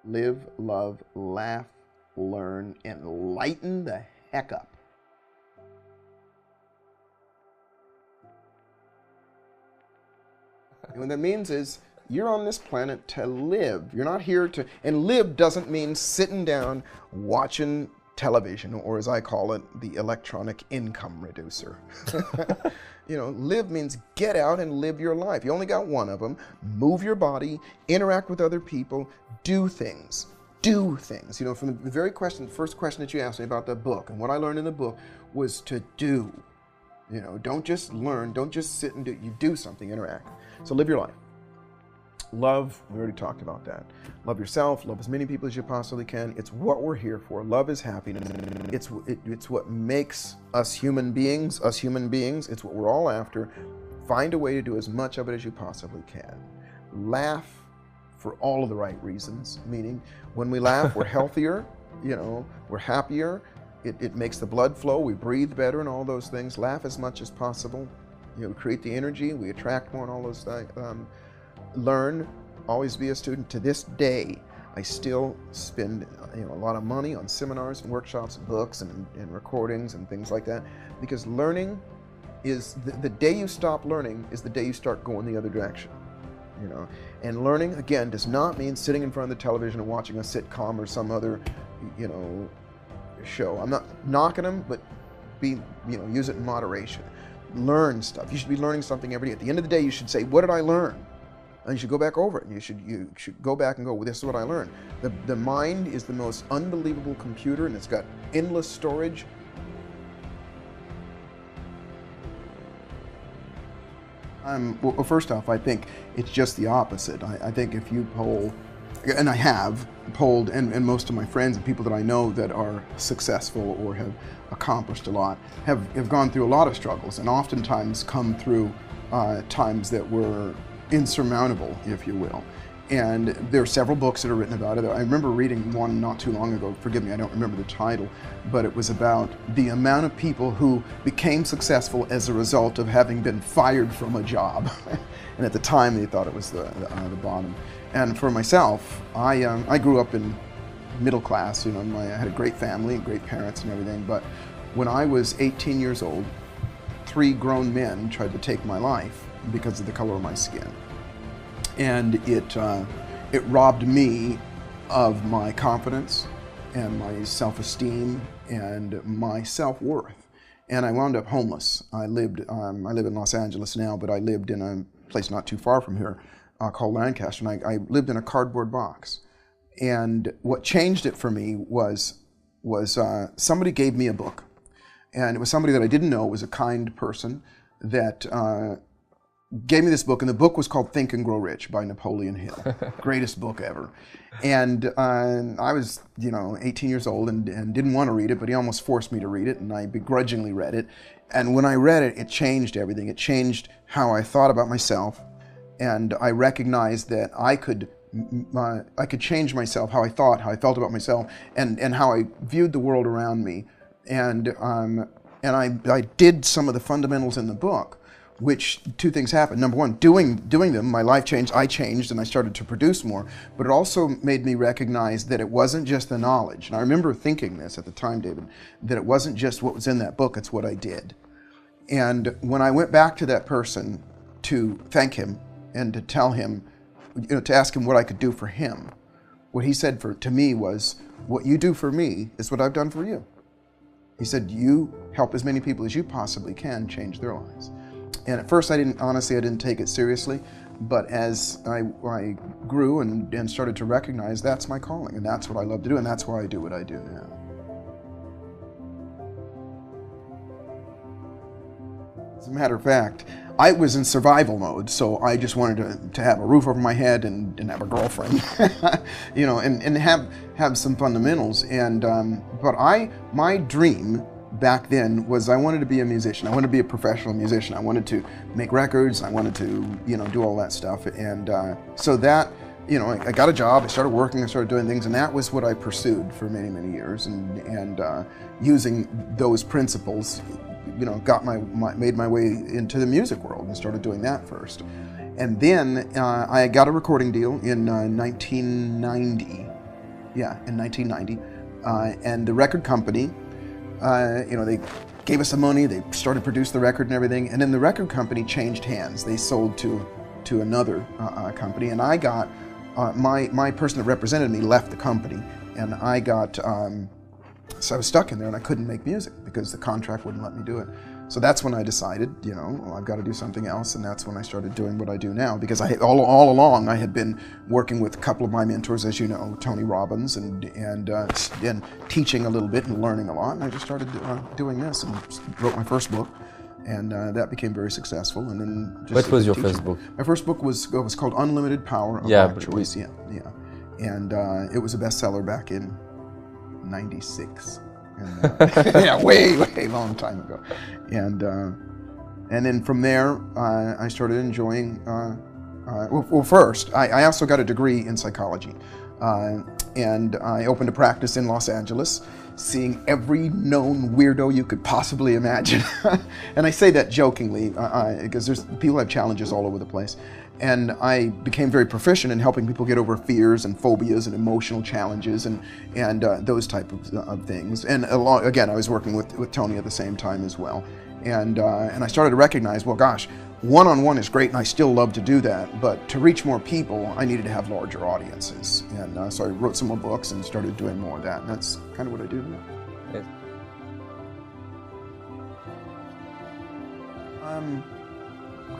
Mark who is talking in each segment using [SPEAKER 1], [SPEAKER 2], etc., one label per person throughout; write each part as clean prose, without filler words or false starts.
[SPEAKER 1] Live, love, laugh, learn, and lighten the heck up. And what that means is you're on this planet to live. You're not here to, and live doesn't mean sitting down watching television, or as I call it, the electronic income reducer. Live means get out and live your life. You only got one of them. Move your body, interact with other people, do things. Do things. From the very first question that you asked me about the book, and what I learned in the book was to do. Don't just learn, don't just sit and do, you do something, interact. So live your life. Love, we already talked about that. Love yourself, love as many people as you possibly can. It's what we're here for. Love is happiness. It's what makes us human beings. It's what we're all after. Find a way to do as much of it as you possibly can. Laugh for all of the right reasons, meaning when we laugh, we're healthier, we're happier. It makes the blood flow, we breathe better and all those things. Laugh as much as possible. We create the energy, we attract more and all those things. Learn, always be a student. To this day, I still spend a lot of money on seminars and workshops and books and recordings and things like that, because learning is, the day you stop learning is the day you start going the other direction. And learning, again, does not mean sitting in front of the television and watching a sitcom or some other, show. I'm not knocking them, but use it in moderation. Learn stuff. You should be learning something every day. At the end of the day, you should say, what did I learn? And you should go back over it. You should go back and go, well, this is what I learned. The mind is the most unbelievable computer, and it's got endless storage. Well, first off, I think it's just the opposite. I think if you poll, and I have polled, and most of my friends and people that I know that are successful or have accomplished a lot have gone through a lot of struggles, and oftentimes come through times that were insurmountable, if you will. And there are several books that are written about it. I remember reading one not too long ago, forgive me, I don't remember the title, but it was about the amount of people who became successful as a result of having been fired from a job. And at the time they thought it was the bottom. And for myself, I grew up in middle class, I had a great family, great parents and everything, but when I was 18 years old, 3 grown men tried to take my life because of the color of my skin. And it robbed me of my confidence and my self-esteem and my self-worth. And I wound up homeless. I live in Los Angeles now, but I lived in a place not too far from here called Lancaster, and I lived in a cardboard box. And what changed it for me was somebody gave me a book. And it was somebody that I didn't know, was a kind person that gave me this book, and the book was called Think and Grow Rich by Napoleon Hill. Greatest book ever. And I was, 18 years old and didn't want to read it, but he almost forced me to read it, and I begrudgingly read it. And when I read it, it changed everything. It changed how I thought about myself, and I recognized that I could change myself, how I thought, how I felt about myself, and how I viewed the world around me. And I did some of the fundamentals in the book, which 2 things happened. Number one, doing them, my life changed, I changed, and I started to produce more. But it also made me recognize that it wasn't just the knowledge. And I remember thinking this at the time, David, that it wasn't just what was in that book, it's what I did. And when I went back to that person to thank him and to tell him, to ask him what I could do for him, what he said to me was, what you do for me is what I've done for you. He said, you help as many people as you possibly can change their lives. And at first I didn't take it seriously, but as I grew and started to recognize that's my calling, and that's what I love to do, and that's why I do what I do now. As a matter of fact, I was in survival mode, so I just wanted to have a roof over my head and have a girlfriend, and have some fundamentals. And but my dream back then was I wanted to be a musician. I wanted to be a professional musician. I wanted to make records. I wanted to do all that stuff. And so that I got a job. I started working. I started doing things, and that was what I pursued for many, many years. And using those principles, made my way into the music world and started doing that first. And then I got a recording deal in 1990, Yeah, in 1990. And the record company, they gave us the money, they started to produce the record and everything, and then the record company changed hands. They sold to another company, and I got, my person that represented me left the company, and I got, so I was stuck in there and I couldn't make music because the contract wouldn't let me do it. So that's when I decided, well, I've got to do something else, and that's when I started doing what I do now. Because all along I had been working with a couple of my mentors, as you know, Tony Robbins, and teaching a little bit and learning a lot. And I just started doing this and wrote my first book, and that became very successful. And then just
[SPEAKER 2] what was your first book?
[SPEAKER 1] My first book was called Unlimited Power of Our Choice. Yeah, and it was a bestseller back in '96. And, yeah, way long time ago, and then from there I started enjoying. Well, first I also got a degree in psychology, and I opened a practice in Los Angeles, seeing every known weirdo you could possibly imagine. And I say that jokingly because people have challenges all over the place. And I became very proficient in helping people get over fears and phobias and emotional challenges and those type of things. And again, I was working with Tony at the same time as well. And I started to recognize, well, gosh, one-on-one is great, and I still love to do that. But to reach more people, I needed to have larger audiences. And so I wrote some more books and started doing more of that. And that's kind of what I do now.
[SPEAKER 2] Yes.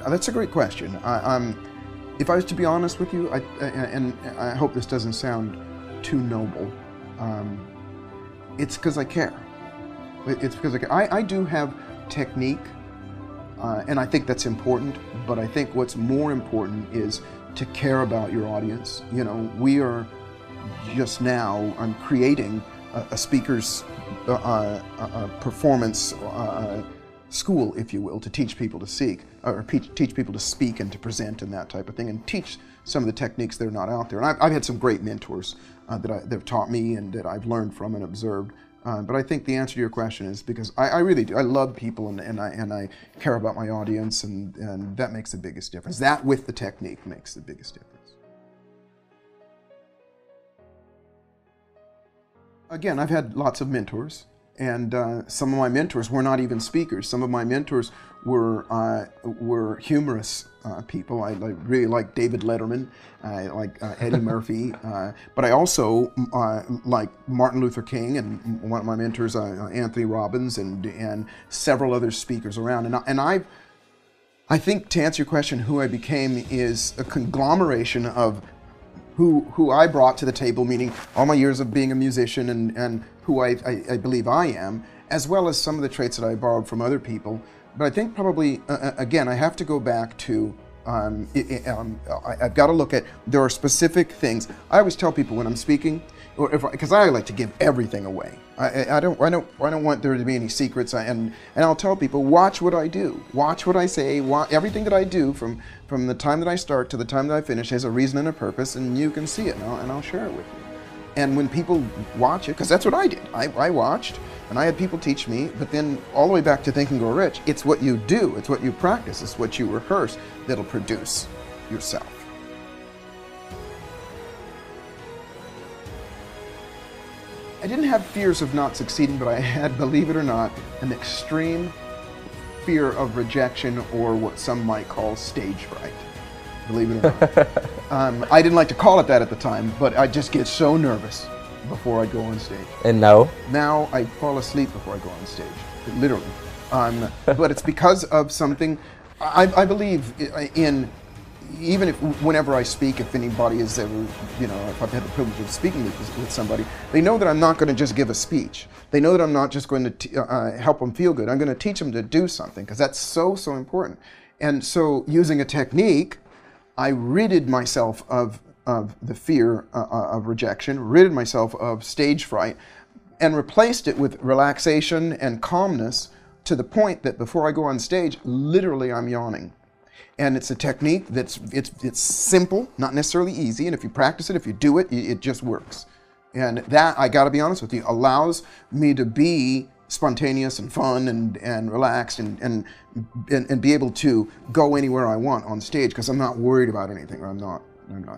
[SPEAKER 1] That's a great question. If I was to be honest with you, and I hope this doesn't sound too noble, it's because I care. It's because I care. I do have technique, and I think that's important, but I think what's more important is to care about your audience. We are just now, I'm creating a speaker's performance school, if you will, to teach people to teach people to speak and to present and that type of thing, and teach some of the techniques that are not out there. And I've had some great mentors that have taught me and that I've learned from and observed. But I think the answer to your question is because I really do. I love people and I care about my audience, and that makes the biggest difference. That with the technique makes the biggest difference. Again, I've had lots of mentors. And some of my mentors were not even speakers. Some of my mentors were humorous people. I really like David Letterman. I like Eddie Murphy. But I also like Martin Luther King, and one of my mentors, Anthony Robbins, and several other speakers around. And I think, to answer your question, who I became is a conglomeration of who I brought to the table, meaning all my years of being a musician and who I believe I am, as well as some of the traits that I borrowed from other people. But I think probably, again, I have to go back to, I've got to look at, there are specific things. I always tell people when I'm speaking, because I like to give everything away. I don't want there to be any secrets, and I'll tell people, watch what I do, watch what I say, everything that I do from the time that I start to the time that I finish has a reason and a purpose, and you can see it, and I'll share it with you. And when people watch it, because that's what I did, I watched, and I had people teach me, but then all the way back to Think and Grow Rich, it's what you do, it's what you practice, it's what you rehearse that'll produce yourself. I didn't have fears of not succeeding, but I had, believe it or not, an extreme fear of rejection, or what some might call stage fright. Believe it or not. I didn't like to call it that at the time, but I just get so nervous before I go on stage.
[SPEAKER 2] And now?
[SPEAKER 1] Now I fall asleep before I go on stage, literally. But it's because of something, I believe in, even whenever I speak, if anybody has ever, if I've had the privilege of speaking with somebody, they know that I'm not going to just give a speech. They know that I'm not just going to help them feel good. I'm going to teach them to do something, because that's so important. And so using a technique, I ridded myself of the fear of rejection, ridded myself of stage fright, and replaced it with relaxation and calmness, to the point that before I go on stage, literally I'm yawning. And it's a technique that's it's simple, not necessarily easy, and if you practice it, if you do it, it just works. And that, I gotta be honest with you, allows me to be spontaneous and fun and relaxed and be able to go anywhere I want on stage, because I'm not worried about anything, or I'm not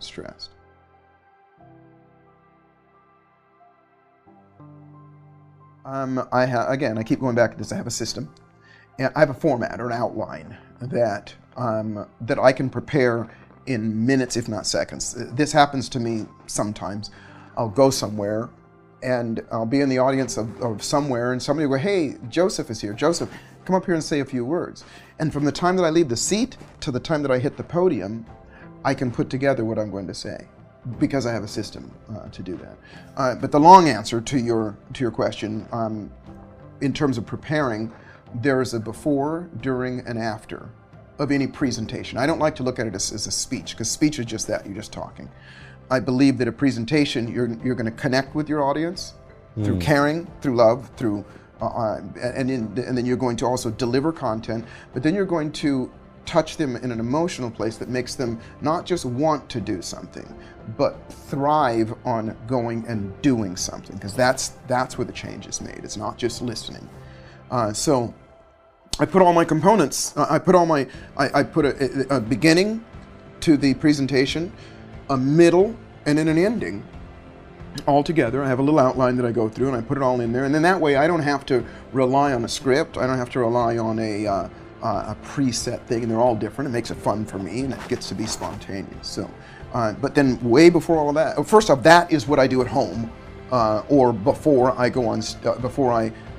[SPEAKER 1] stressed. Again, I keep going back to this. I have a system, and I have a format or an outline that that I can prepare in minutes, if not seconds. This happens to me sometimes. I'll go somewhere, and I'll be in the audience of somewhere, and somebody will go, "Hey, Joseph is here. Joseph, come up here and say a few words." And from the time that I leave the seat to the time that I hit the podium, I can put together what I'm going to say, because I have a system to do that. But the long answer to your question, in terms of preparing, there is a before, during, and after of any presentation. I don't like to look at it as a speech, because speech is just that, you're just talking. I believe that a presentation, you're going to connect with your audience through caring, through love, through and then you're going to also deliver content, but then you're going to touch them in an emotional place that makes them not just want to do something, but thrive on going and doing something, because that's where the change is made. It's not just listening. So I put all my components, I put a beginning to the presentation, a middle, and then an ending all together. I have a little outline that I go through, and I put it all in there, and then that way I don't have to rely on a script. I don't have to rely on a preset thing, and they're all different. It makes it fun for me, and it gets to be spontaneous. So, but then way before all of that, first off, that is what I do at home, or before I go on,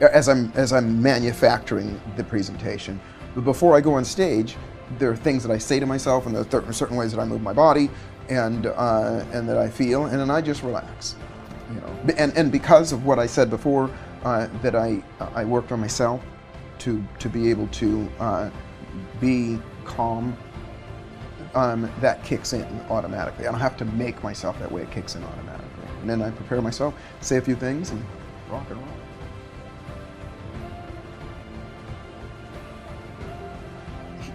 [SPEAKER 1] as I'm manufacturing the presentation. But before I go on stage, there are things that I say to myself, and there are certain ways that I move my body, and that I feel, and then I just relax, you know. And because of what I said before, that I worked on myself to be able to be calm, that kicks in automatically. I don't have to make myself that way, it kicks in automatically. And then I prepare myself, say a few things, and rock and roll.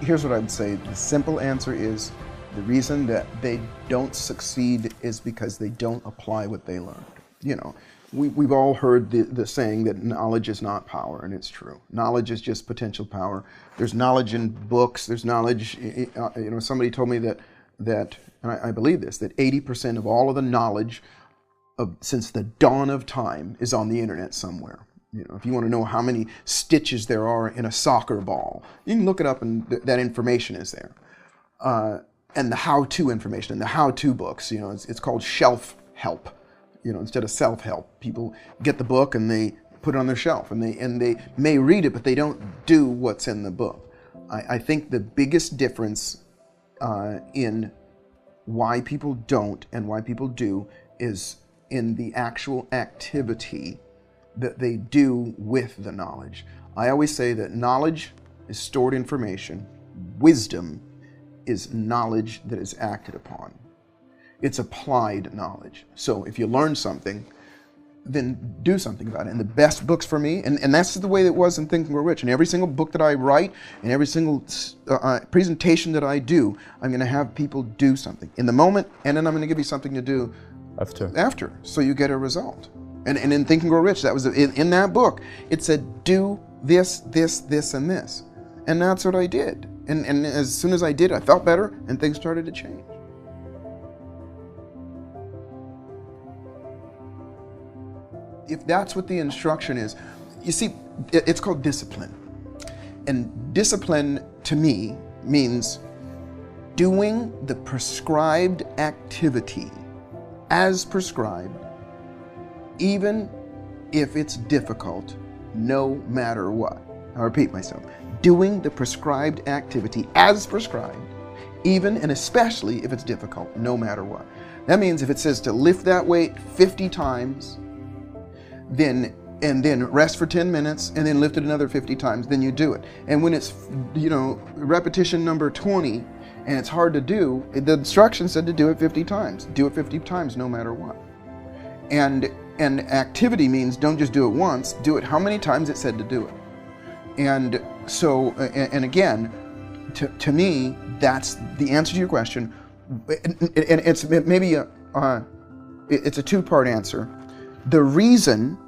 [SPEAKER 1] Here's what I would say. The simple answer is, the reason that they don't succeed is because they don't apply what they learned. You know, we've all heard the saying that knowledge is not power, and it's true. Knowledge is just potential power. There's knowledge in books. There's knowledge. You know, somebody told me that, and I believe this, that 80% of all of the knowledge since the dawn of time is on the internet somewhere. You know, if you want to know how many stitches there are in a soccer ball, you can look it up, and that information is there. And the how-to information and the how-to books, you know, it's called shelf help. You know, instead of self-help, people get the book and they put it on their shelf, and they may read it, but they don't do what's in the book. I think the biggest difference in why people don't and why people do is in the actual activity that they do with the knowledge. I always say that knowledge is stored information. Wisdom is knowledge that is acted upon. It's applied knowledge. So if you learn something, then do something about it. And the best books for me, and that's the way it was in Think and Grow Rich. And every single book that I write, and every single presentation that I do, I'm going to have people do something in the moment, and then I'm going to give you something to do after, so you get a result. And in Think and Grow Rich, that was in that book. It said, do this, this, this, and this, and that's what I did. And as soon as I did, I felt better, and things started to change. If that's what the instruction is, you see, it's called discipline. And discipline, to me, means doing the prescribed activity as prescribed, even if it's difficult, no matter what. I repeat myself. Doing the prescribed activity as prescribed, even and especially if it's difficult, no matter what. That means if it says to lift that weight 50 times, then rest for 10 minutes, and then lift it another 50 times, then you do it. And when it's, you know, repetition number 20, and it's hard to do, the instruction said to do it 50 times. Do it 50 times no matter what. And activity means don't just do it once, do it how many times it said to do it. And so, and again, to me, that's the answer to your question. And it's maybe it's a two-part answer. The reason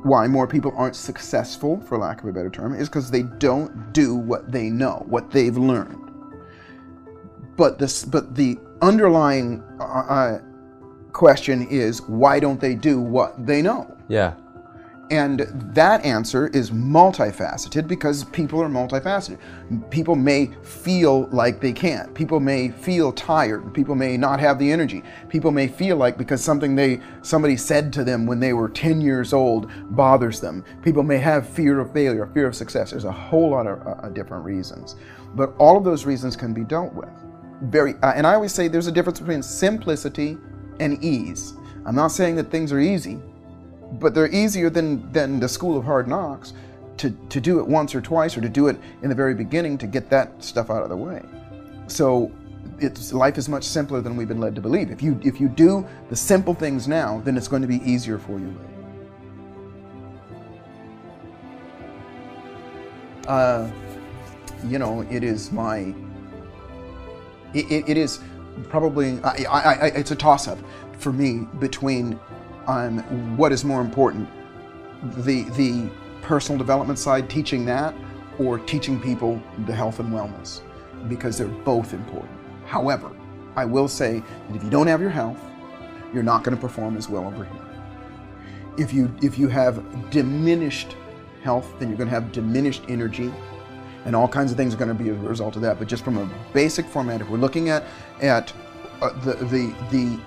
[SPEAKER 1] why more people aren't successful, for lack of a better term, is because they don't do what they know, what they've learned. But the underlying question is, why don't they do what they know?
[SPEAKER 2] Yeah.
[SPEAKER 1] And that answer is multifaceted because people are multifaceted. People may feel like they can't. People may feel tired. People may not have the energy. People may feel like because somebody said to them when they were 10 years old bothers them. People may have fear of failure, fear of success. There's a whole lot of different reasons. But all of those reasons can be dealt with. And I always say there's a difference between simplicity and ease. I'm not saying that things are easy, but they're easier than the school of hard knocks to do it once or twice, or to do it in the very beginning to get that stuff out of the way. So life is much simpler than we've been led to believe. If you do the simple things now, then it's going to be easier for you later. You know, it is probably, it's a toss-up for me between what is more important, the personal development side, teaching that, or teaching people the health and wellness, because they're both important. However, I will say that if you don't have your health, you're not going to perform as well over here. If you have diminished health, then you're going to have diminished energy, and all kinds of things are going to be a result of that. But just from a basic format, if we're looking at the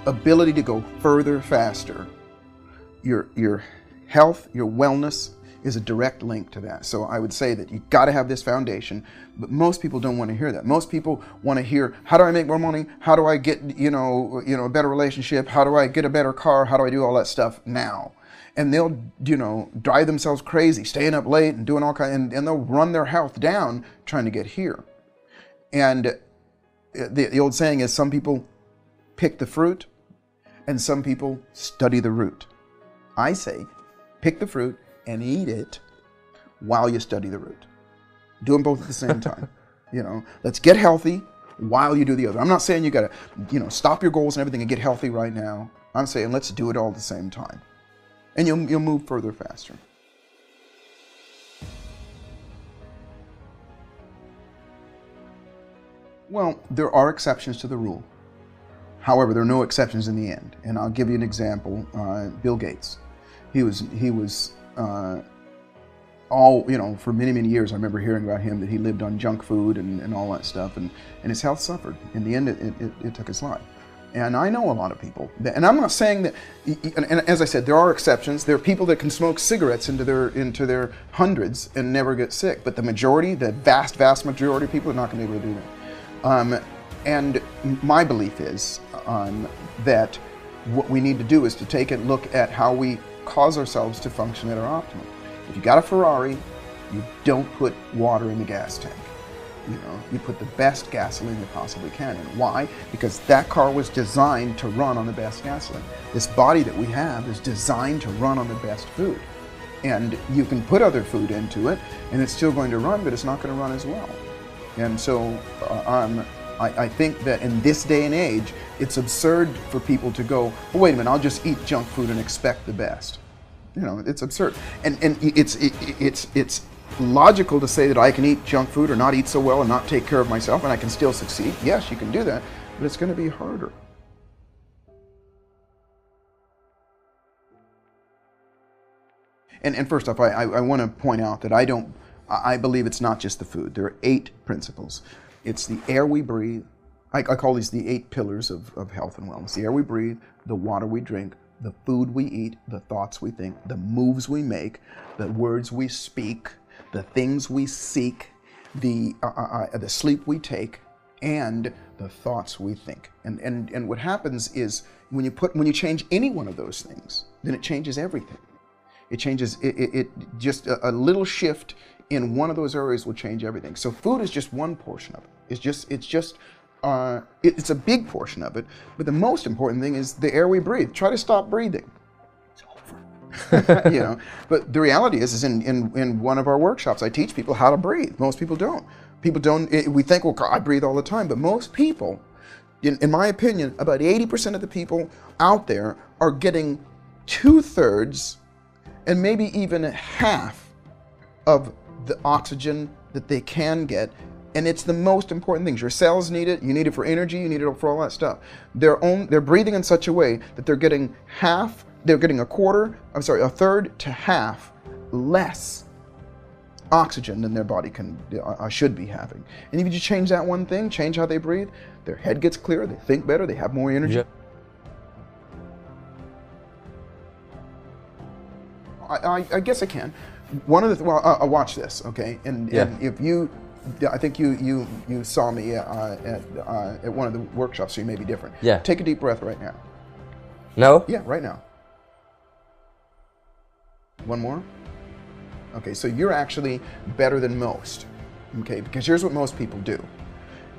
[SPEAKER 1] ability to go further, faster, your health, your wellness is a direct link to that. So I would say that you got to have this foundation, but most people don't want to hear that. Most people want to hear, how do I make more money? How do I get a better relationship? How do I get a better car? How do I do all that stuff now? And they'll drive themselves crazy, staying up late and doing all kinds, and they'll run their health down trying to get here. And the old saying is, some people pick the fruit and some people study the root. I say, pick the fruit and eat it while you study the root. Do them both at the same time. Let's get healthy while you do the other. I'm not saying you got to, stop your goals and everything and get healthy right now. I'm saying let's do it all at the same time. And you'll move further faster. Well, there are exceptions to the rule. However, there are no exceptions in the end. And I'll give you an example. Bill Gates. He was for many, many years, I remember hearing about him that he lived on junk food and all that stuff, and his health suffered. In the end, it took his life. And I know a lot of people, and I'm not saying that, and as I said, there are exceptions. There are people that can smoke cigarettes into their hundreds and never get sick, but the majority, the vast, vast majority of people are not going to be able to do that. And my belief is that what we need to do is to take a look at how we cause ourselves to function at our optimum. If you got a Ferrari, you don't put water in the gas tank. You put the best gasoline you possibly can in. Why? Because that car was designed to run on the best gasoline. This body that we have is designed to run on the best food. And you can put other food into it, and it's still going to run, but it's not going to run as well. And so I think that in this day and age, it's absurd for people to go, well, wait a minute, I'll just eat junk food and expect the best. It's absurd. And it's logical to say that I can eat junk food or not eat so well and not take care of myself and I can still succeed. Yes, you can do that, but it's going to be harder. And first off, I want to point out that I believe it's not just the food. There are 8 principles. It's the air we breathe. I call these the 8 pillars of health and wellness. The air we breathe, the water we drink, the food we eat, the thoughts we think, the moves we make, the words we speak, the things we seek, the sleep we take, and the thoughts we think. And what happens is when you change any one of those things, then it changes everything. It changes it just a little shift in one of those areas will change everything. So food is just one portion of it. It's a big portion of it, but the most important thing is the air we breathe. Try to stop breathing. It's over. But the reality is in one of our workshops, I teach people how to breathe. Most people don't. We think, well, I breathe all the time, but most people, in my opinion, about 80% of the people out there are getting 2/3 and maybe even half of the oxygen that they can get. And it's the most important things. Your cells need it. You need it for energy. You need it for all that stuff. They're breathing in such a way that they're getting a third to half less oxygen than their body should be having. And if you just change that one thing, change how they breathe, their head gets clearer, they think better, they have more energy.
[SPEAKER 2] Yeah.
[SPEAKER 1] I guess I can. One of the I'll watch this, okay? And if you, I think you saw me at one of the workshops, so you may be different.
[SPEAKER 2] Yeah.
[SPEAKER 1] Take a deep breath right now.
[SPEAKER 2] No?
[SPEAKER 1] Yeah, right now. One more. Okay, so you're actually better than most, okay? Because here's what most people do.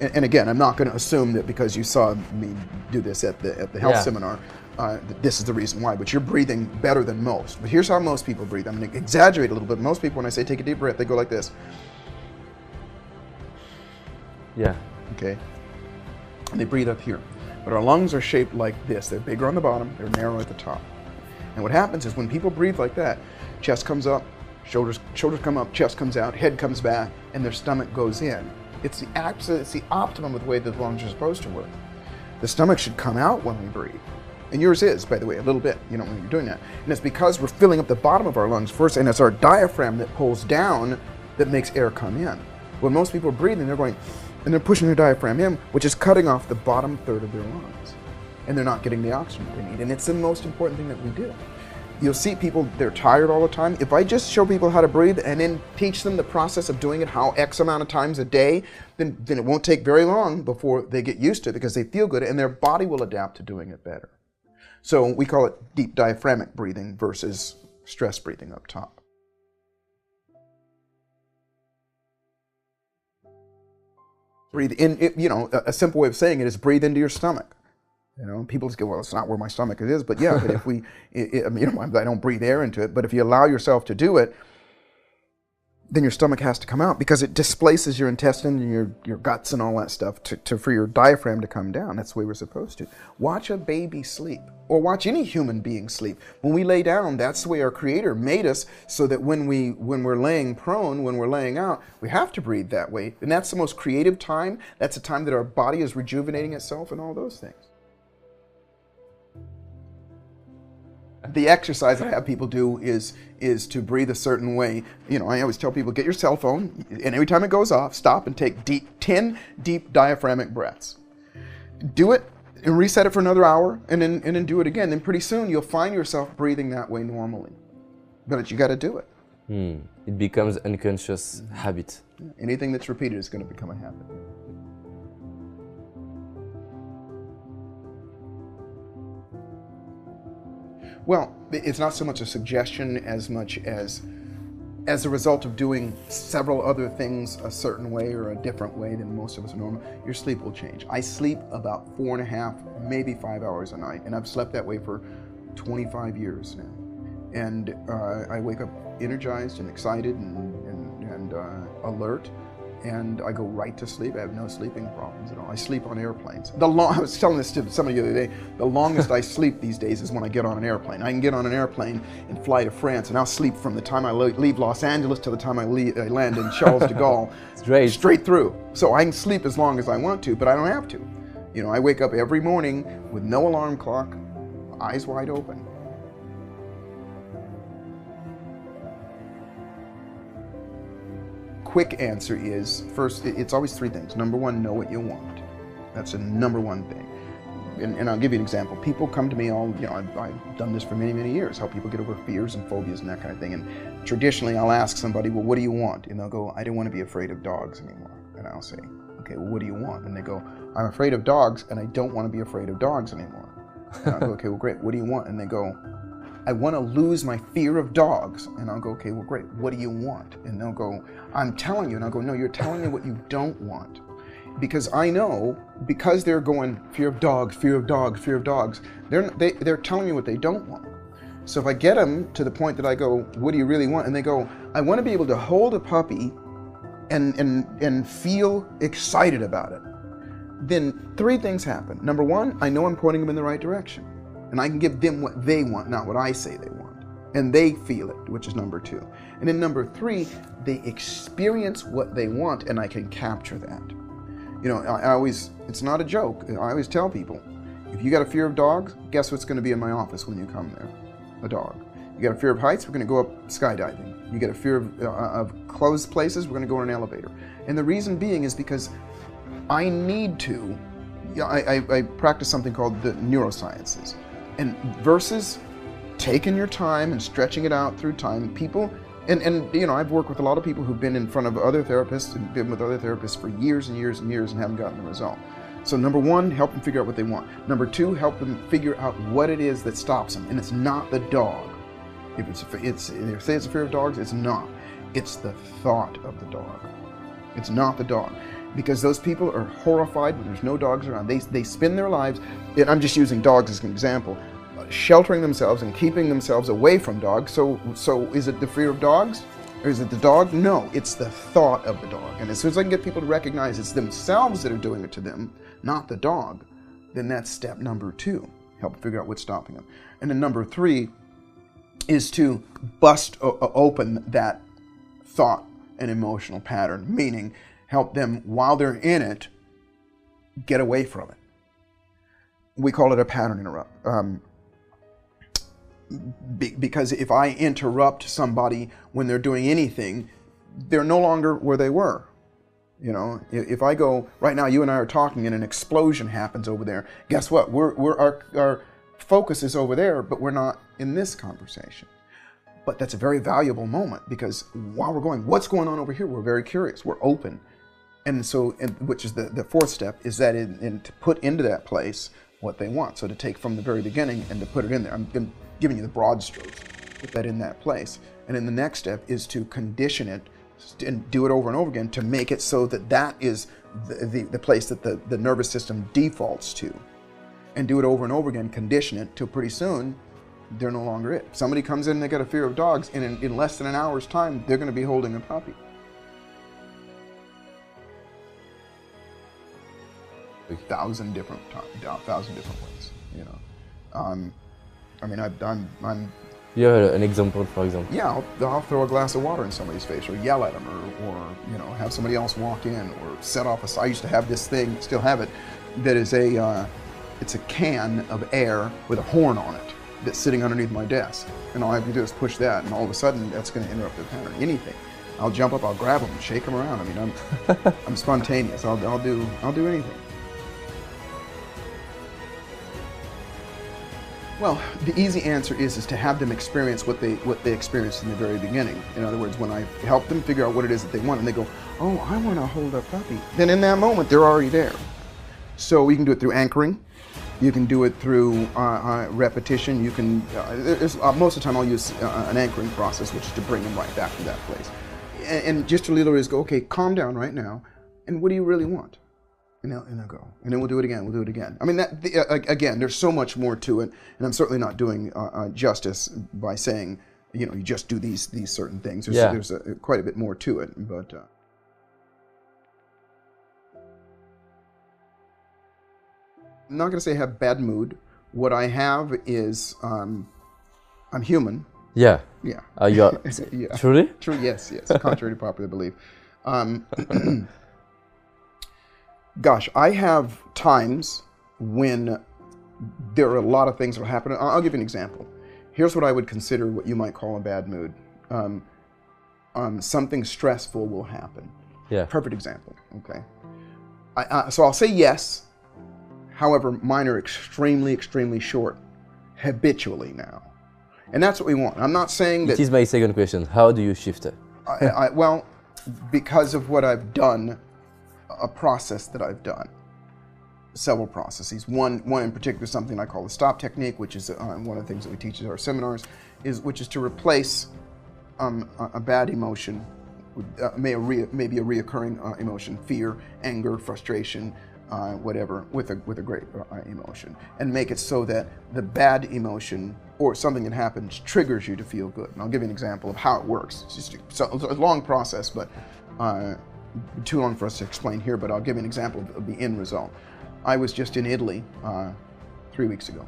[SPEAKER 1] And again, I'm not going to assume that because you saw me do this at the health seminar, that this is the reason why, but you're breathing better than most. But here's how most people breathe. I'm going to exaggerate a little bit. Most people, when I say take a deep breath, they go like this.
[SPEAKER 2] Yeah.
[SPEAKER 1] Okay? And they breathe up here. But our lungs are shaped like this. They're bigger on the bottom, they're narrow at the top. And what happens is when people breathe like that, chest comes up, shoulders come up, chest comes out, head comes back, and their stomach goes in. It's the optimum of the way the lungs are supposed to work. The stomach should come out when we breathe. And yours is, by the way, a little bit, when you're doing that. And it's because we're filling up the bottom of our lungs first, and it's our diaphragm that pulls down that makes air come in. When most people are breathing, they're going, and they're pushing their diaphragm in, which is cutting off the bottom third of their lungs. And they're not getting the oxygen they need. And it's the most important thing that we do. You'll see people, they're tired all the time. If I just show people how to breathe and then teach them the process of doing it how X amount of times a day, then it won't take very long before they get used to it because they feel good and their body will adapt to doing it better. So we call it deep diaphragmic breathing versus stress breathing up top. Breathe in, a simple way of saying it is breathe into your stomach. People just go, well, it's not where my stomach is, but yeah, but if I don't breathe air into it, but if you allow yourself to do it, then your stomach has to come out because it displaces your intestine and your guts and all that stuff for your diaphragm to come down. That's the way we're supposed to. Watch a baby sleep or watch any human being sleep. When we lay down, that's the way our Creator made us so that when we're laying prone, when we're laying out, we have to breathe that way. And that's the most creative time. That's a time that our body is rejuvenating itself and all those things. The exercise I have people do is to breathe a certain way. I always tell people, get your cell phone, and every time it goes off, stop and take 10 deep diaphragmic breaths. Do it and reset it for another hour, and then do it again. Then pretty soon you'll find yourself breathing that way normally. But you got to do it.
[SPEAKER 2] It becomes unconscious habit.
[SPEAKER 1] Anything that's repeated is going to become a habit. Well, it's not so much a suggestion as much as a result of doing several other things a certain way or a different way than most of us are normal, your sleep will change. I sleep about 4.5, maybe 5 hours a night, and I've slept that way for 25 years now. And I wake up energized and excited and alert, and I go right to sleep. I have no sleeping problems at all. I sleep on airplanes. I was telling this to somebody the other day, the longest I sleep these days is when I get on an airplane. I can get on an airplane and fly to France, and I'll sleep from the time I leave Los Angeles to the time I land in Charles de Gaulle, straight through. So I can sleep as long as I want to, but I don't have to. I wake up every morning with no alarm clock, eyes wide open. Quick answer is, first, it's always three things. Number one, know what you want. That's the number one thing. And I'll give you an example. People come to me I've done this for many, many years, help people get over fears and phobias and that kind of thing. And traditionally, I'll ask somebody, well, what do you want? And they'll go, I don't want to be afraid of dogs anymore. And I'll say, okay, well, what do you want? And they go, I'm afraid of dogs, and I don't want to be afraid of dogs anymore. And I'll go, okay, well, great, what do you want? And they go, I want to lose my fear of dogs. And I'll go, okay, well, great, what do you want? And they'll go, I'm telling you. And I'll go, no, you're telling me what you don't want. Because I know, because they're going, fear of dogs, fear of dogs, fear of dogs, they're telling me what they don't want. So if I get them to the point that I go, what do you really want? And they go, I want to be able to hold a puppy and feel excited about it. Then three things happen. Number one, I know I'm pointing them in the right direction. And I can give them what they want, not what I say they want. And they feel it, which is number two. And then number three, they experience what they want, and I can capture that. It's not a joke. I always tell people, if you got a fear of dogs, guess what's going to be in my office when you come there? A dog. You got a fear of heights, we're going to go up skydiving. You get a fear of closed places, we're going to go in an elevator. And the reason being is because I need to, I practice something called the neurosciences. And versus taking your time and stretching it out through time, people, and you know, I've worked with a lot of people who've been in front of other therapists and been with other therapists for years and years and years and haven't gotten the result. So number one, help them figure out what they want. Number two, help them figure out what it is that stops them. And it's not the dog. If they say it's a fear of dogs, it's not. It's the thought of the dog. It's not the dog. Because those people are horrified when there's no dogs around. They spend their lives, and I'm just using dogs as an example, sheltering themselves and keeping themselves away from dogs. So is it the fear of dogs? Or is it the dog? No, it's the thought of the dog. And as soon as I can get people to recognize it's themselves that are doing it to them, not the dog, then that's step number two. Help figure out what's stopping them. And then number three is to bust open that thought and emotional pattern, meaning help them, while they're in it, get away from it. We call it a pattern interrupt. Because if I interrupt somebody when they're doing anything, they're no longer where they were. You know, if I go, right now you and I are talking and an explosion happens over there, guess what? Our focus is over there, but we're not in this conversation. But that's a very valuable moment, because while we're going, what's going on over here? We're very curious, we're open. And so, which is the fourth step, is that to put into that place what they want. So to take from the very beginning and to put it in there. I'm giving you the broad strokes, put that in that place. And then the next step is to condition it and do it over and over again to make it so that that is the place that the nervous system defaults to. And do it over and over again, condition it till pretty soon they're no longer it. If somebody comes in and they got a fear of dogs, and in less than an hour's time, they're going to be holding a puppy. 1,000 different ways, you know. I mean, I'm.
[SPEAKER 2] You have an example, for example.
[SPEAKER 1] Yeah, I'll throw a glass of water in somebody's face, or yell at them, or you know, have somebody else walk in, or set off I used to have this thing, still have it, that is it's a can of air with a horn on it that's sitting underneath my desk, and all I have to do is push that, and all of a sudden that's going to interrupt the pattern. Anything, I'll jump up, I'll grab them, shake them around. I mean, I'm spontaneous. I'll do anything. Well, the easy answer is to have them experience what they experienced in the very beginning. In other words, when I help them figure out what it is that they want, and they go, oh, I want to hold a puppy, then in that moment they're already there. So we can do it through anchoring. You can do it through repetition. You can, most of the time I'll use an anchoring process, which is to bring them right back to that place. And just to literally go, okay, calm down right now, and what do you really want? And they'll go. And then we'll do it again, we'll do it again. I mean, again, there's so much more to it, and I'm certainly not doing justice by saying, you know, you just do these certain things. There's quite a bit more to it, but... I'm not going to say I have bad mood. What I have is, I'm human.
[SPEAKER 2] Yeah.
[SPEAKER 1] Yeah.
[SPEAKER 2] You are,
[SPEAKER 1] yeah.
[SPEAKER 2] Truly?
[SPEAKER 1] True. Yes. Contrary to popular belief. Gosh, I have times when there are a lot of things that will happen. I'll give you an example. Here's what I would consider what you might call a bad mood. Something stressful will happen.
[SPEAKER 2] Yeah.
[SPEAKER 1] Perfect example. Okay. So I'll say yes. However, mine are extremely, extremely short, habitually now. And that's what we want. I'm not saying that...
[SPEAKER 2] It is my second question. How do you shift it?
[SPEAKER 1] Well, because of what I've done, a process that I've done. Several processes. One in particular, something I call the stop technique, which is one of the things that we teach at our seminars, which is to replace a bad emotion, maybe a reoccurring emotion, fear, anger, frustration, whatever, with a great emotion, and make it so that the bad emotion or something that happens triggers you to feel good. And I'll give you an example of how it works. It's a long process, but too long for us to explain here, but I'll give you an example of the end result. I was just in Italy 3 weeks ago,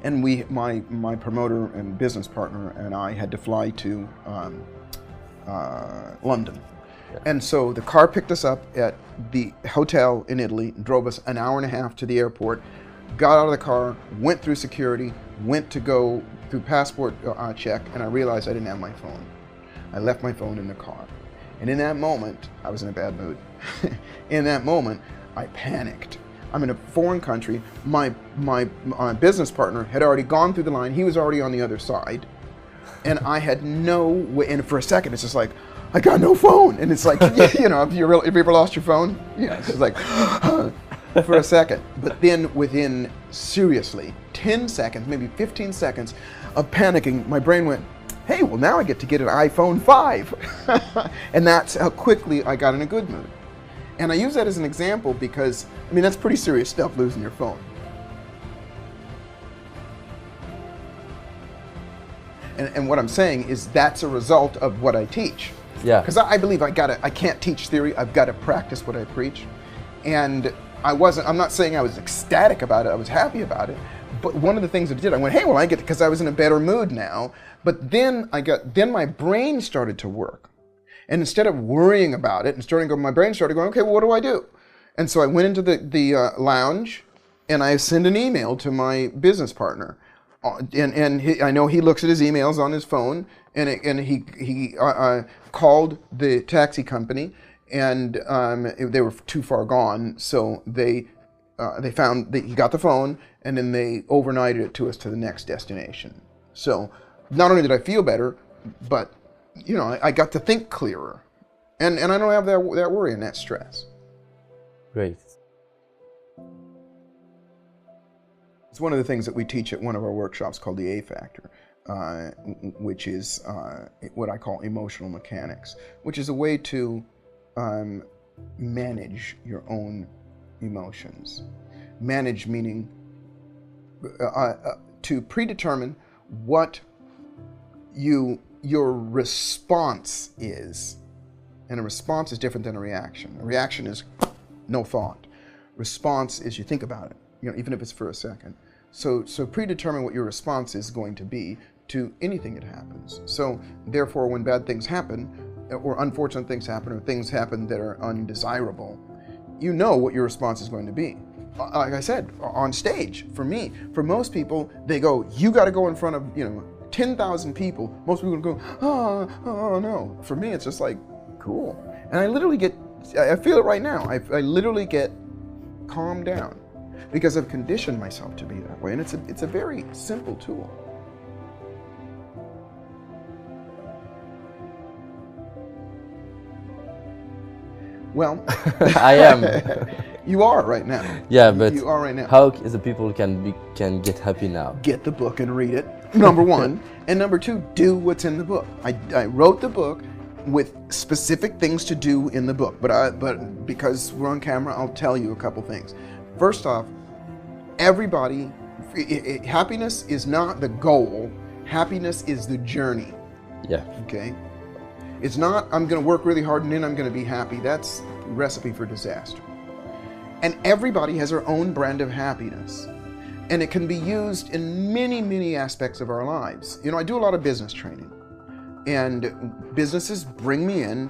[SPEAKER 1] and my promoter and business partner and I had to fly to London. Yeah. And so the car picked us up at the hotel in Italy, drove us an hour and a half to the airport, got out of the car, went through security, went to go through passport check, and I realized I didn't have my phone. I left my phone in the car. And in that moment, I was in a bad mood. In that moment, I panicked. I'm in a foreign country. My business partner had already gone through the line. He was already on the other side. And I had no way, and for a second, it's just like, I got no phone. And it's like, you know, have you ever lost your phone? Yeah, it's just like, for a second. But then within, seriously, 10 seconds, maybe 15 seconds of panicking, my brain went, hey, well now I get to get an iPhone 5. And that's how quickly I got in a good mood. And I use that as an example because, I mean, that's pretty serious stuff, losing your phone. And what I'm saying is that's a result of what I teach.
[SPEAKER 2] Yeah.
[SPEAKER 1] Because I believe I can't teach theory, I've got to practice what I preach. And I'm not saying I was ecstatic about it, I was happy about it. But one of the things that I did, I went, hey, well, I get it, because I was in a better mood now. But then my brain started to work. And instead of worrying about it and my brain started going, okay, well, what do I do? And so I went into the lounge and I sent an email to my business partner. I know he looks at his emails on his phone, and he called the taxi company, and they were too far gone, so they found that he got the phone, and then they overnighted it to us to the next destination. So not only did I feel better, but you know, I got to think clearer, and I don't have that worry and that stress.
[SPEAKER 2] Great.
[SPEAKER 1] It's one of the things that we teach at one of our workshops called the A Factor, which is what I call emotional mechanics, which is a way to manage your own emotions. Manage meaning to predetermine what your response is. And a response is different than a reaction. A reaction is no thought. Response is you think about it, you know, even if it's for a second. So predetermine what your response is going to be to anything that happens. So therefore, when bad things happen, or unfortunate things happen, or things happen that are undesirable, you know what your response is going to be. Like I said, on stage, for me, for most people, they go, you got to go in front of, you know, 10,000 people. Most people go, oh no. For me, it's just like, cool. And I literally I feel it right now. I literally get calmed down because I've conditioned myself to be that way. And it's a very simple tool. Well,
[SPEAKER 2] I am.
[SPEAKER 1] You are right now.
[SPEAKER 2] Yeah, but
[SPEAKER 1] you are right now.
[SPEAKER 2] How the people can get happy now?
[SPEAKER 1] Get the book and read it, number one. And number two, do what's in the book. I wrote the book with specific things to do in the book, but because we're on camera, I'll tell you a couple things. First off, everybody, happiness is not the goal. Happiness is the journey.
[SPEAKER 2] Yeah.
[SPEAKER 1] Okay? It's not, I'm going to work really hard and then I'm going to be happy. That's a recipe for disaster. And everybody has their own brand of happiness. And it can be used in many, many aspects of our lives. You know, I do a lot of business training. And businesses bring me in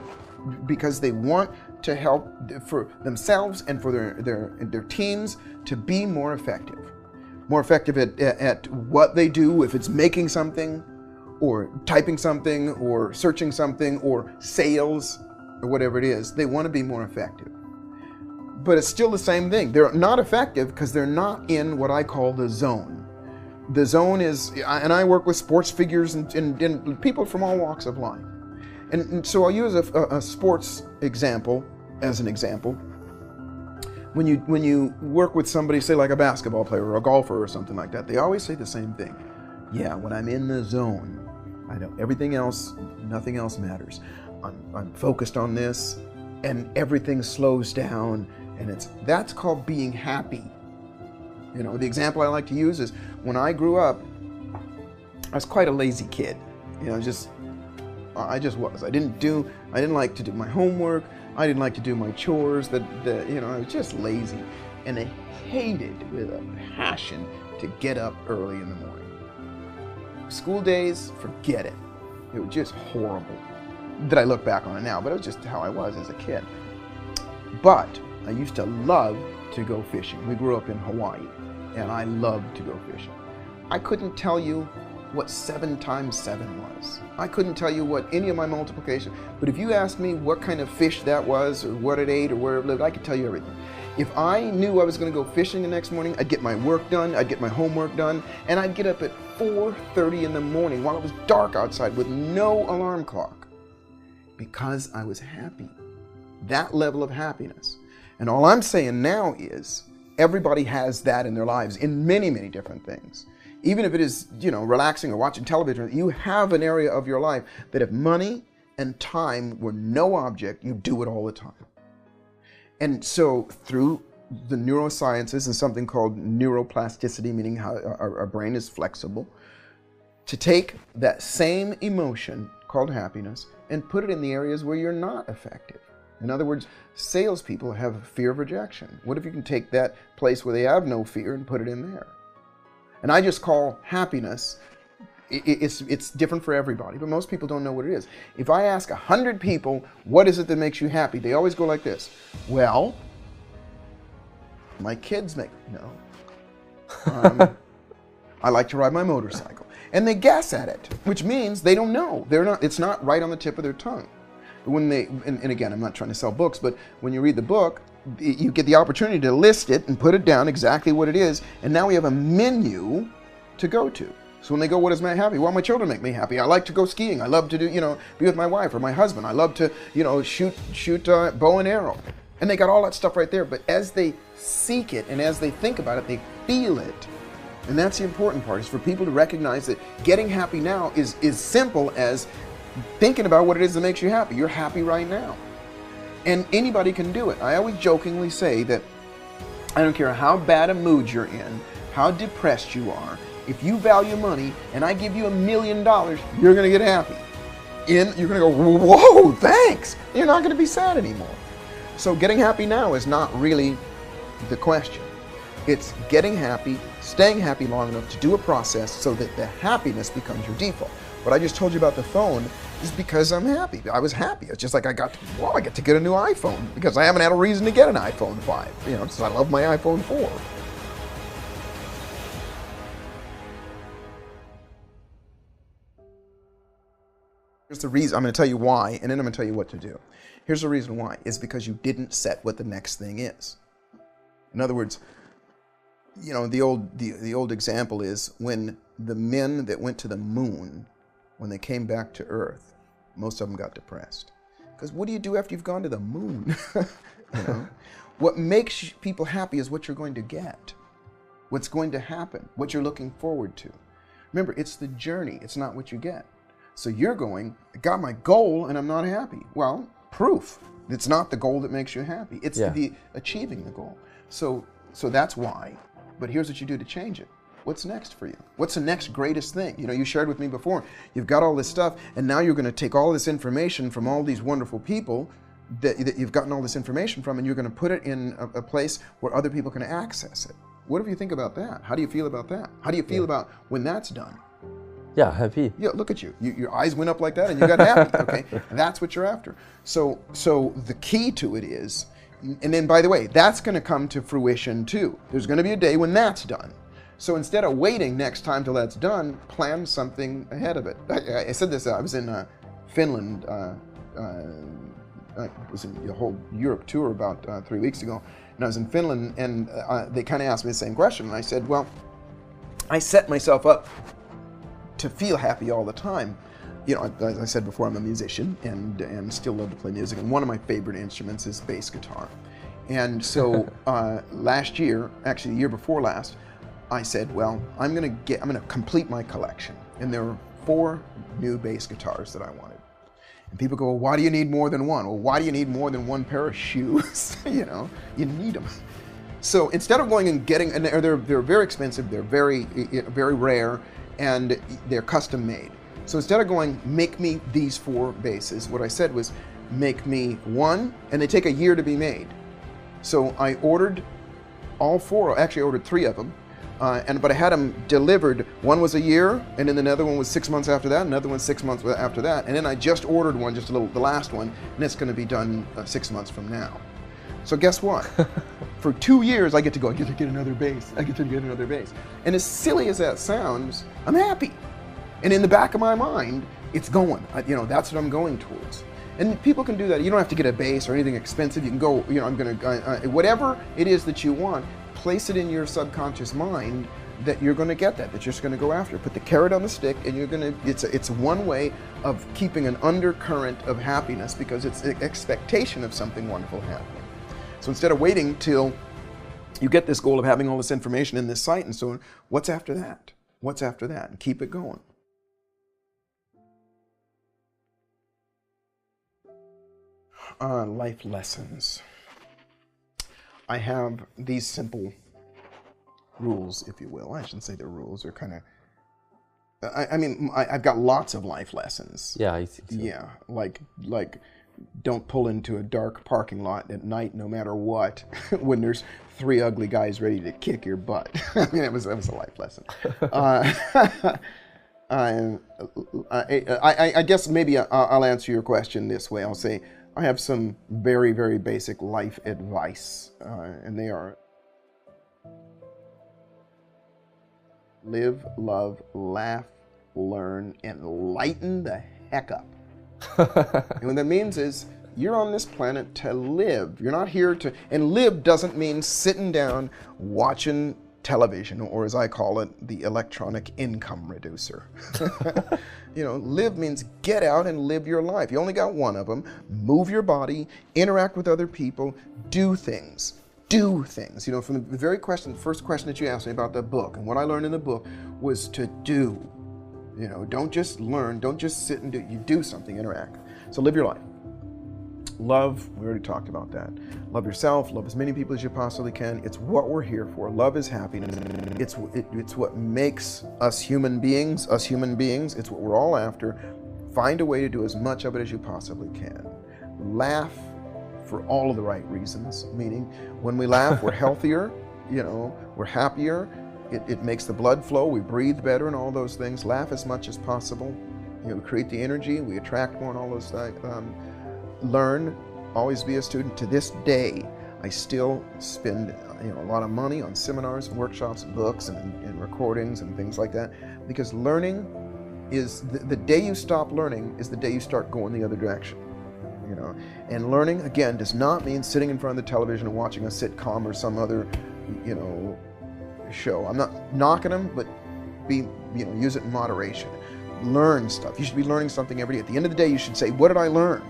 [SPEAKER 1] because they want to help for themselves and for their teams to be more effective. More effective at what they do, if it's making something, or typing something, or searching something, or sales, or whatever it is. They want to be more effective. But it's still the same thing. They're not effective because they're not in what I call the zone. The zone is, and I work with sports figures and people from all walks of life. And so I'll use a sports example as an example. When you work with somebody, say like a basketball player or a golfer or something like that, they always say the same thing. Yeah, when I'm in the zone, I know everything else, nothing else matters. I'm focused on this, and everything slows down, and that's called being happy. You know, the example I like to use is when I grew up, I was quite a lazy kid. You know, I just was. I didn't like to do my homework. I didn't like to do my chores. You know, I was just lazy, and I hated with a passion to get up early in the morning. School days, forget it. It was just horrible. That I look back on it now, but it was just how I was as a kid. But I used to love to go fishing. We grew up in Hawaii, and I loved to go fishing. I couldn't tell you what 7 times 7 was. I couldn't tell you what any of my multiplication, but if you asked me what kind of fish that was or what it ate or where it lived, I could tell you everything. If I knew I was going to go fishing the next morning, I'd get my work done, I'd get my homework done, and I'd get up at 4:30 in the morning while it was dark outside with no alarm clock because I was happy. That level of happiness. And all I'm saying now is everybody has that in their lives in many, many different things. Even if it is, relaxing or watching television, you have an area of your life that if money and time were no object, you do it all the time. And so through the neurosciences and something called neuroplasticity, meaning how our brain is flexible, to take that same emotion called happiness and put it in the areas where you're not effective. In other words, salespeople have fear of rejection. What if you can take that place where they have no fear and put it in there? And I just call happiness, it's different for everybody, but most people don't know what it is. If I ask 100 people, what is it that makes you happy? They always go like this. Well, my kids make, no. I like to ride my motorcycle. And they guess at it, which means they don't know. It's not right on the tip of their tongue. When they, and again, I'm not trying to sell books, but when you read the book, you get the opportunity to list it and put it down exactly what it is. And now we have a menu to go to. So when they go, what does make me happy? Well, my children make me happy. I like to go skiing. I love to do, be with my wife or my husband. I love to, shoot bow and arrow. And they got all that stuff right there. But as they seek it and as they think about it, they feel it. And that's the important part, is for people to recognize that getting happy now is simple as thinking about what it is that makes you happy. You're happy right now. And anybody can do it. I always jokingly say that I don't care how bad a mood you're in, how depressed you are, if you value money and I give you $1 million, you're going to get happy. You're going to go, whoa, thanks. You're not going to be sad anymore. So getting happy now is not really the question. It's getting happy, staying happy long enough to do a process so that the happiness becomes your default. What I just told you about the phone is because I'm happy. I was happy. It's just like I get to get a new iPhone because I haven't had a reason to get an iPhone 5. Because I love my iPhone 4. Here's the reason. I'm going to tell you why, and then I'm going to tell you what to do. Here's the reason why. It's because you didn't set what the next thing is. In other words, the old example is when the men that went to the moon, when they came back to Earth, most of them got depressed. Because what do you do after you've gone to the moon? What makes people happy is what you're going to get, what's going to happen, what you're looking forward to. Remember, it's the journey. It's not what you get. So you're going, I got my goal and I'm not happy. Well, proof. It's not the goal that makes you happy. It's the achieving the goal. So that's why. But here's what you do to change it. What's next for you? What's the next greatest thing? You shared with me before, you've got all this stuff, and now you're going to take all this information from all these wonderful people that you've gotten all this information from, and you're going to put it in a place where other people can access it. What do you think about that? How do you feel about that? How do you feel about when that's done?
[SPEAKER 2] Yeah, happy.
[SPEAKER 1] Yeah, look at you. Your eyes went up like that and you got happy, okay? And that's what you're after. So the key to it is, and then by the way, that's going to come to fruition too. There's going to be a day when that's done. So instead of waiting next time till that's done, plan something ahead of it. I said this, I was in Finland, I was in the whole Europe tour about 3 weeks ago, and I was in Finland, and they kind of asked me the same question, and I said, well, I set myself up to feel happy all the time. As I said before, I'm a musician and still love to play music, and one of my favorite instruments is bass guitar. And so last year, actually the year before last, I said, well, I'm gonna complete my collection, and there were 4 new bass guitars that I wanted. And people go, well, why do you need more than one? Well, why do you need more than one pair of shoes? You need them. So instead of going and getting, and they're very expensive, they're very rare, and they're custom made. So instead of going, make me these 4 basses, what I said was, make me one, and they take a year to be made. So I ordered all 4, actually I ordered 3 of them, but I had them delivered. One was a year, and then another one was 6 months after that, another one 6 months after that, and then I just ordered one, the last one, and it's going to be done 6 months from now. So guess what? For 2 years, I get to get another bass. I get to get another bass. And as silly as that sounds, I'm happy. And in the back of my mind, it's going. That's what I'm going towards. And people can do that. You don't have to get a bass or anything expensive. You can go, I'm going to, whatever it is that you want, place it in your subconscious mind that you're going to get that you're just going to go after. Put the carrot on the stick, and you're going to, it's one way of keeping an undercurrent of happiness, because it's an expectation of something wonderful happening. So instead of waiting till you get this goal of having all this information in this site and so on, what's after that? What's after that? And keep it going. Life lessons. I have these simple rules, if you will. I shouldn't say they're rules. They're kind of... I've got lots of life lessons.
[SPEAKER 2] Yeah, I think so.
[SPEAKER 1] Yeah, like don't pull into a dark parking lot at night, no matter what, when there's 3 ugly guys ready to kick your butt. I mean, it was a life lesson. I guess maybe I'll answer your question this way. I'll say I have some very, very basic life advice, and they are: live, love, laugh, learn, and lighten the heck up. And what that means is you're on this planet to live. You're not here to... And live doesn't mean sitting down watching television, or as I call it, the electronic income reducer. Live means get out and live your life. You only got one of them. Move your body, interact with other people, do things. Do things. From the very first question that you asked me about the book, and what I learned in the book was to do. Don't just learn, don't just sit and do. You do something, interact. So live your life. Love, we already talked about that. Love yourself, love as many people as you possibly can. It's what we're here for. Love is happiness. It's what makes us human beings. It's what we're all after. Find a way to do as much of it as you possibly can. Laugh for all of the right reasons, meaning when we laugh, we're healthier, we're happier. It makes the blood flow, we breathe better, and all those things. Laugh as much as possible. We create the energy, we attract more, and all those things. Learn, always be a student. To this day, I still spend a lot of money on seminars and workshops and books and recordings and things like that, because learning is the day you stop learning is the day you start going the other direction. And learning, again, does not mean sitting in front of the television and watching a sitcom or some other show. I'm not knocking them, but use it in moderation. Learn stuff. You should be learning something every day. At the end of the day, you should say, what did I learn?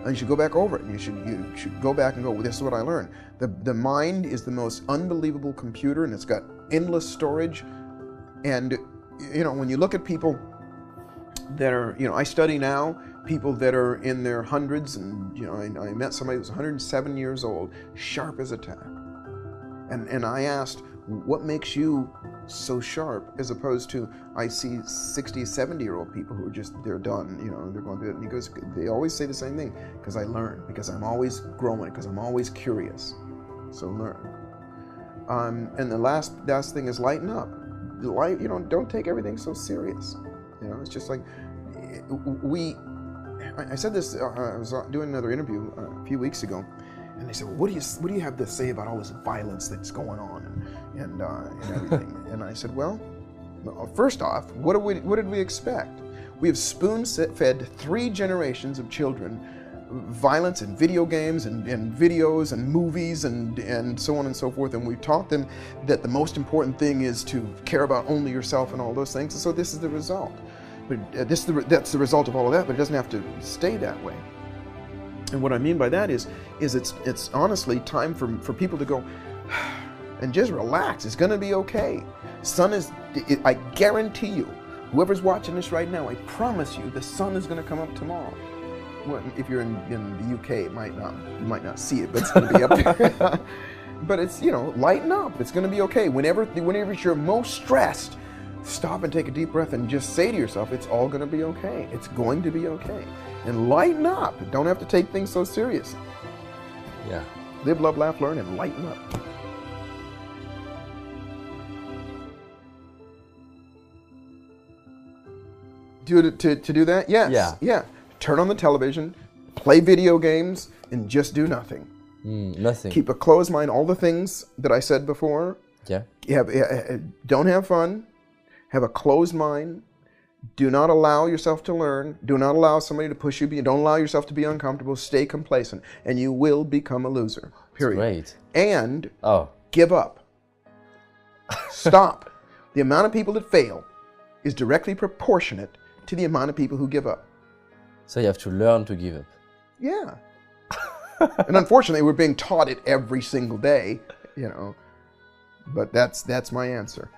[SPEAKER 1] And you should go back over it. You should go back and go, well, this is what I learned. The mind is the most unbelievable computer, and it's got endless storage. And when you look at people that are, I study now people that are in their hundreds, and I met somebody who was 107 years old, sharp as a tack. And I asked, what makes you so sharp, as opposed to, I see 60, 70-year-old people who are just, they're done, they're going through it. And he goes, they always say the same thing, because I learn, because I'm always growing, because I'm always curious. So learn. And the last thing is lighten up. Don't take everything so serious. It's just like, I said this, I was doing another interview a few weeks ago, and they said, well, what do you have to say about all this violence that's going on and everything? And I said, well, first off, what did we expect? We have spoon-fed 3 generations of children violence in video games and videos and movies and so on and so forth, and we've taught them that the most important thing is to care about only yourself and all those things, and so this is the result. But that's the result of all of that, but it doesn't have to stay that way. And what I mean by that is it's honestly time for people to go and just relax. It's going to be okay. I guarantee you, whoever's watching this right now, I promise you, the sun is going to come up tomorrow. Well, if you're in the UK, you might not see it, but it's going to be up there. But it's, lighten up. It's going to be okay. Whenever you're most stressed, stop and take a deep breath and just say to yourself, it's all going to be okay. It's going to be okay. And lighten up. Don't have to take things so seriously.
[SPEAKER 2] Yeah.
[SPEAKER 1] Live, love, laugh, learn, and lighten up. To do that? Yes. Yeah. Turn on the television, play video games, and just do nothing.
[SPEAKER 2] Nothing.
[SPEAKER 1] Keep a closed mind. All the things that I said before.
[SPEAKER 2] Yeah.
[SPEAKER 1] Don't have fun. Have a closed mind. Do not allow yourself to learn. Do not allow somebody to push you. Don't allow yourself to be uncomfortable. Stay complacent, and you will become a loser. Period.
[SPEAKER 2] Great.
[SPEAKER 1] And give up. Stop. The amount of people that fail is directly proportionate to the amount of people who give up.
[SPEAKER 2] So you have to learn to give up.
[SPEAKER 1] Yeah. And unfortunately, we're being taught it every single day, you know. But that's my answer.